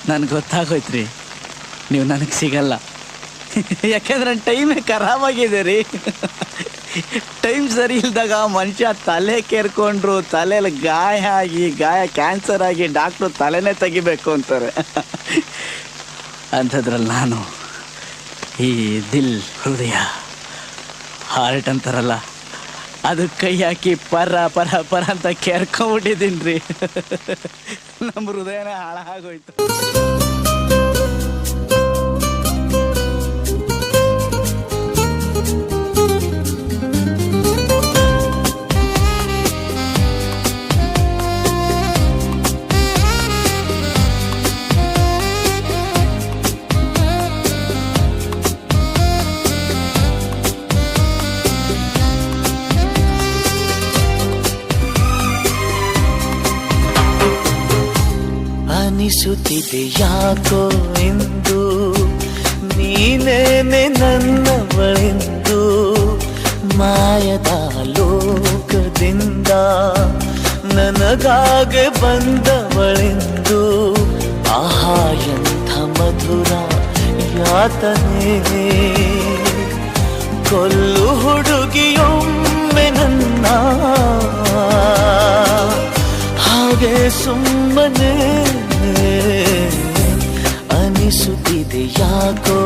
ನನಗೆ ಗೊತ್ತಾಗೋಯ್ತು ರೀ, ನೀವು ನನಗೆ ಸಿಗಲ್ಲ. ಯಾಕೆಂದ್ರೆ ನನ್ನ ಟೈಮೇ ಖರಾಬಾಗಿದೆ ರೀ. ಟೈಮ್ ಸರಿ ಇಲ್ದಾಗ ಮನುಷ್ಯ ತಲೆ ಕೇರ್ಕೊಂಡ್ರು, ತಲೆಯಲ್ಲಿ ಗಾಯ ಆಗಿ, ಗಾಯ ಕ್ಯಾನ್ಸರ್ ಆಗಿ ಡಾಕ್ಟ್ರು ತಲೆನೇ ತೆಗಿಬೇಕು ಅಂತಾರೆ. ಅಂಥದ್ರಲ್ಲಿ ನಾನು ಈ ದಿಲ್, ಹೃದಯ, ಹಾರ್ಟ್ ಅಂತಾರಲ್ಲ, ಅದು ಕೈ ಹಾಕಿ ಪರ ಪರ ಪರ ಅಂತ ಕೇರ್ಕೊಂಬಿಟ್ಟಿದ್ದೀನಿ ರೀ. ನಮ್ಮ ಹೃದಯನೇ ಹಾಳಾಗೋಯ್ತು. ಅನಿಸುತ್ತಿದೆ ಯಾಕೋ ಎಂದು ನೀನೇನೆ ನನ್ನವಳೆಂದು, ಮಾಯದ ಲೋಕದಿಂದ ನನಗಾಗೆ ಬಂದವಳೆಂದು. ಆಹಾ ಎಂಥ ಮಧುರ ಯಾತನೆ, ಕೊಲ್ಲು ಹುಡುಗಿಯೊಮ್ಮೆ ನನ್ನ ಹಾಗೆ ಸುಮ್ಮನೆ. ಅನಿಸುತ್ತಿದೆ ಯಾಕೋ